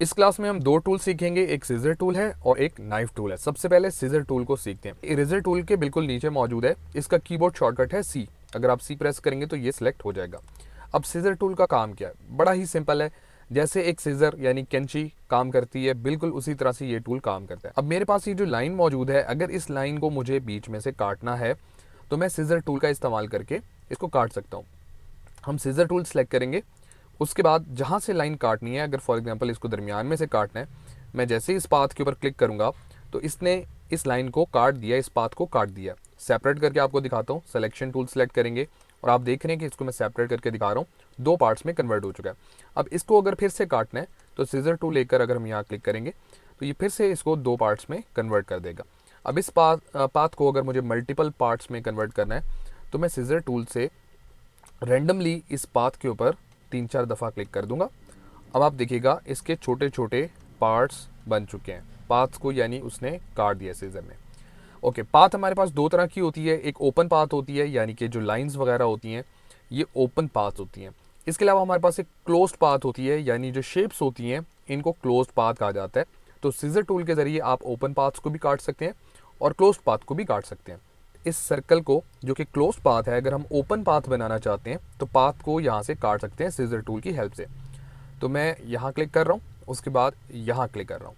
इस क्लास में हम दो टूल सीखेंगे, एक सीजर टूल है और एक नाइफ टूल है। सबसे पहले सीजर टूल को सीखते हैं। इरेजर टूल के बिल्कुल नीचे मौजूद है, इसका कीबोर्ड शॉर्टकट है सी। अगर आप सी प्रेस करेंगे तो ये सिलेक्ट हो जाएगा। अब सीजर टूल का काम क्या है, बड़ा ही सिंपल है। जैसे एक सीजर यानी कैंची काम करती है, बिल्कुल उसी तरह से ये टूल काम करता है। अब मेरे पास ये जो लाइन मौजूद है, अगर इस लाइन को मुझे बीच में से काटना है तो मैं सीजर टूल का इस्तेमाल करके इसको काट सकता हूँ। हम सीजर टूल सेलेक्ट करेंगे, उसके बाद जहाँ से लाइन काटनी है, अगर फॉर एग्जांपल इसको दरमियान में से काटना है, मैं जैसे ही इस पाथ के ऊपर क्लिक करूँगा तो इसने इस लाइन को काट दिया, इस पाथ को काट दिया। सेपरेट करके आपको दिखाता हूँ। सिलेक्शन टूल सेलेक्ट करेंगे और आप देख रहे हैं कि इसको मैं सेपरेट करके दिखा रहा हूँ, दो पार्ट्स में कन्वर्ट हो चुका है। अब इसको अगर फिर से काटना है तो सीजर टूल लेकर अगर हम यहाँ क्लिक करेंगे तो ये फिर से इसको दो पार्ट्स में कन्वर्ट कर देगा। अब इस पाथ को अगर मुझे मल्टीपल पार्ट्स में कन्वर्ट करना है तो मैं सीजर टूल से रैंडमली इस पाथ के ऊपर 3-4 दफ़ा क्लिक कर दूंगा। अब आप देखिएगा इसके छोटे छोटे पार्ट्स बन चुके हैं पाथ को, यानी उसने काट दिया सीजर ने। ओके, पाथ हमारे पास दो तरह की होती है, एक ओपन पाथ होती है, यानी कि जो लाइंस वगैरह होती हैं ये ओपन पाथ होती हैं। इसके अलावा हमारे पास एक क्लोज्ड पाथ होती है, यानी जो शेप्स होती हैं इनको क्लोज्ड पाथ कहा जाता है। तो सीजर टूल के ज़रिए आप ओपन पाथ्स को भी काट सकते हैं और क्लोज्ड पाथ को भी काट सकते हैं। इस सर्कल को, जो कि क्लोज पाथ है, अगर हम ओपन पाथ बनाना चाहते हैं तो पाथ को यहाँ से काट सकते हैं सीजर टूल की हेल्प से। तो मैं यहाँ क्लिक कर रहा हूँ, उसके बाद यहाँ क्लिक कर रहा हूँ।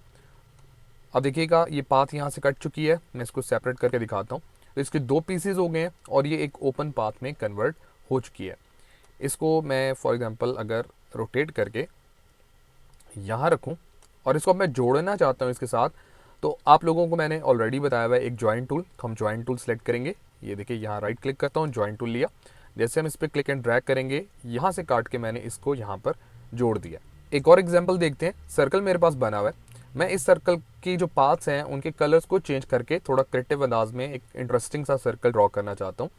अब देखिएगा ये पाथ यहाँ से कट चुकी है। मैं इसको सेपरेट करके दिखाता हूँ। तो इसके दो पीसेज हो गए हैं और ये एक ओपन पाथ में कन्वर्ट हो चुकी है। इसको मैं फॉर एग्जांपल अगर रोटेट करके यहाँ रखूँ और इसको मैं जोड़ना चाहता हूँ इसके साथ, तो आप लोगों को मैंने ऑलरेडी बताया हुआ है एक जॉइंट टूल। तो हम जॉइंट टूल सेलेक्ट करेंगे। ये देखिए यहाँ राइट क्लिक करता हूँ, जॉइंट टूल लिया। जैसे हम इस पर क्लिक एंड ड्रैग करेंगे, यहाँ से काट के मैंने इसको यहाँ पर जोड़ दिया। एक और एग्जाम्पल देखते हैं। सर्कल मेरे पास बना हुआ है, मैं इस सर्कल की जो पाथ्स हैं उनके कलर्स को चेंज करके थोड़ा क्रिएटिव अंदाज में एक इंटरेस्टिंग सा सर्कल ड्रॉ करना चाहता हूँ।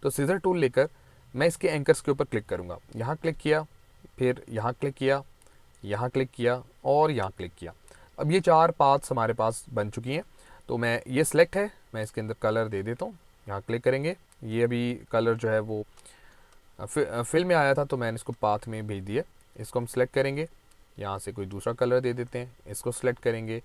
तो सीजर टूल लेकर मैं इसके एंकर्स के ऊपर क्लिक करूँगा। यहाँ क्लिक किया, फिर यहाँ क्लिक किया, यहाँ क्लिक किया और यहाँ क्लिक किया। अब ये चार पाथ्स हमारे पास बन चुकी हैं। तो मैं ये सिलेक्ट है, मैं इसके अंदर कलर दे देता हूँ। यहाँ क्लिक करेंगे, ये अभी कलर जो है वो फिल में आया था तो मैंने इसको पाथ में भेज दिया। इसको हम सिलेक्ट करेंगे, यहाँ से कोई दूसरा कलर दे देते हैं। इसको सिलेक्ट करेंगे,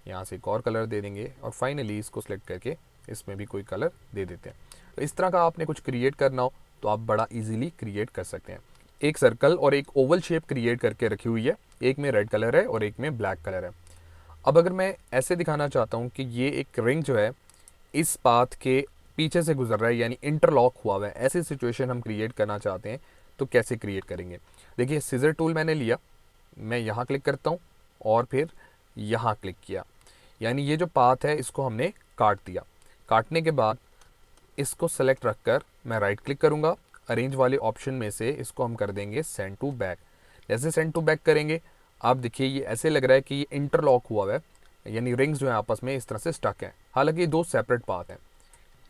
यहाँ से एक और कलर दे देंगे और फाइनली इसको सिलेक्ट करके इसमें भी कोई कलर दे देते हैं। तो इस तरह का आपने कुछ क्रिएट करना हो तो आप बड़ा इजीली क्रिएट कर सकते हैं। एक सर्कल और एक ओवल शेप क्रिएट करके रखी हुई है, एक में रेड कलर है और एक में ब्लैक कलर है। अब अगर मैं ऐसे दिखाना चाहता हूँ कि ये एक रिंग जो है इस पाथ के पीछे से गुजर रहा है, यानी इंटरलॉक हुआ हुआ है, ऐसी सिचुएशन हम क्रिएट करना चाहते हैं तो कैसे क्रिएट करेंगे। देखिए सीजर टूल मैंने लिया, मैं यहाँ क्लिक करता हूँ और फिर यहाँ क्लिक किया, यानी ये जो पाथ है इसको हमने काट दिया। काटने के बाद इसको सेलेक्ट रखकर मैं राइट क्लिक करूँगा, अरेंज वाले ऑप्शन में से इसको हम कर देंगे सेंड टू बैक। जैसे सेंड टू बैक करेंगे, आप देखिए ये ऐसे लग रहा है कि ये इंटरलॉक हुआ हुआ है, यानी रिंग्स जो है आपस में इस तरह से स्टक है, हालांकि ये दो सेपरेट पाथ हैं।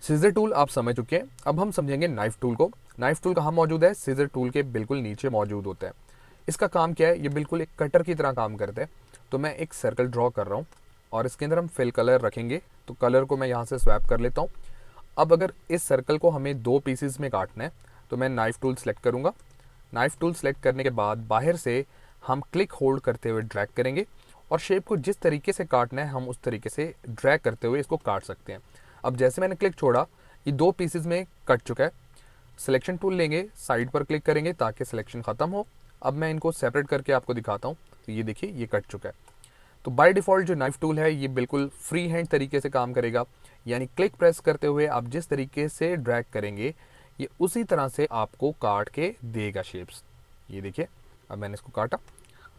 सीजर टूल आप समझ चुके हैं, अब हम समझेंगे नाइफ टूल को। नाइफ टूल कहाँ मौजूद है, सीजर टूल के बिल्कुल नीचे मौजूद होता है। इसका काम क्या है, ये बिल्कुल एक कटर की तरह काम करता है। तो मैं एक सर्कल ड्रॉ कर रहा हूँ और इसके अंदर हम फिल कलर रखेंगे। तो कलर को मैं यहाँ से स्वैप कर लेता हूँ। अब अगर इस सर्कल को हमें दो पीसेस में काटना है तो मैं नाइफ टूल सेलेक्ट करूँगा। नाइफ टूल सेलेक्ट करने के बाद बाहर से हम क्लिक होल्ड करते हुए ड्रैग करेंगे और शेप को जिस तरीके से काटना है हम उस तरीके से ड्रैग करते हुए इसको काट सकते हैं। अब जैसे मैंने क्लिक छोड़ा, ये दो पीसेस में कट चुका है। सिलेक्शन टूल लेंगे, साइड पर क्लिक करेंगे ताकि सिलेक्शन ख़त्म हो। अब मैं इनको सेपरेट करके आपको दिखाता हूँ। तो ये देखिए ये कट चुका है। तो बाय डिफ़ॉल्ट जो नाइफ टूल है ये बिल्कुल फ्री हैंड तरीके से काम करेगा, यानी क्लिक प्रेस करते हुए आप जिस तरीके से ड्रैग करेंगे ये उसी तरह से आपको काट के देगा शेप्स। ये देखिए अब मैंने इसको काटा।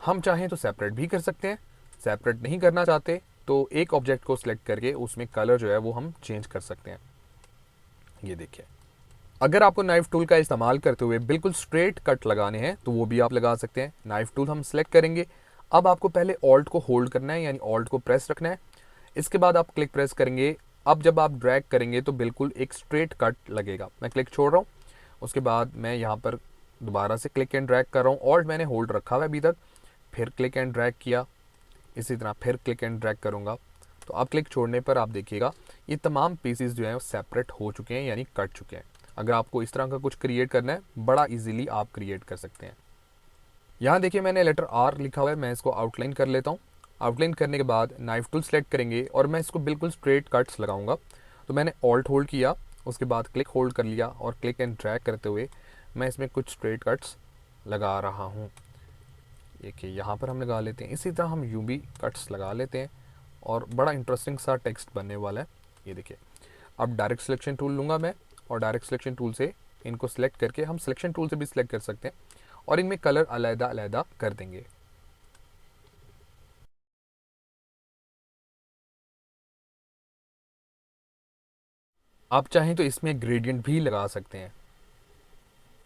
हम चाहें तो सेपरेट भी कर सकते हैं, सेपरेट नहीं करना चाहते तो एक ऑब्जेक्ट को सिलेक्ट करके उसमें कलर जो है वो हम चेंज कर सकते हैं। ये देखिए, अगर आपको नाइफ टूल का इस्तेमाल करते हुए बिल्कुल स्ट्रेट कट लगाने हैं तो वो भी आप लगा सकते हैं। नाइफ टूल हम सेलेक्ट करेंगे। अब आपको पहले ऑल्ट को होल्ड करना है, यानी ऑल्ट को प्रेस रखना है। इसके बाद आप क्लिक प्रेस करेंगे। अब जब आप ड्रैग करेंगे तो बिल्कुल एक स्ट्रेट कट लगेगा। मैं क्लिक छोड़ रहा हूँ, उसके बाद मैं यहाँ पर दोबारा से क्लिक एंड ड्रैग कर रहा हूँ। ऑल्ट मैंने होल्ड रखा हुआ है अभी तक, फिर क्लिक एंड ड्रैग किया, इसी तरह फिर क्लिक एंड ड्रैग करूँगा। तो आप क्लिक छोड़ने पर आप देखिएगा ये तमाम पीसेस जो हैं सेपरेट हो चुके हैं, यानी कट चुके हैं। अगर आपको इस तरह का कुछ क्रिएट करना है, बड़ा इजीली आप क्रिएट कर सकते हैं। यहाँ देखिए मैंने लेटर आर लिखा हुआ है, मैं इसको आउटलाइन कर लेता हूँ। आउटलाइन करने के बाद नाइफ टूल सेलेक्ट करेंगे और मैं इसको बिल्कुल स्ट्रेट कट्स लगाऊंगा। तो मैंने ऑल्ट होल्ड किया, उसके बाद क्लिक होल्ड कर लिया और क्लिक एंड ड्रैग करते हुए मैं इसमें कुछ स्ट्रेट कट्स लगा रहा हूँ। देखिए यहाँ पर हम लगा लेते हैं, इसी तरह हम यूं भी कट्स लगा लेते हैं और बड़ा इंटरेस्टिंग सा टेक्स्ट बनने वाला है। ये देखिए, अब डायरेक्ट सिलेक्शन टूल लूँगा मैं और डायरेक्ट सिलेक्शन टूल से इनको सिलेक्ट करके, हम सिलेक्शन टूल से भी सिलेक्ट कर सकते हैं और इनमें कलर अलग अलग कर देंगे। आप चाहें तो इसमें ग्रेडियंट भी लगा सकते हैं।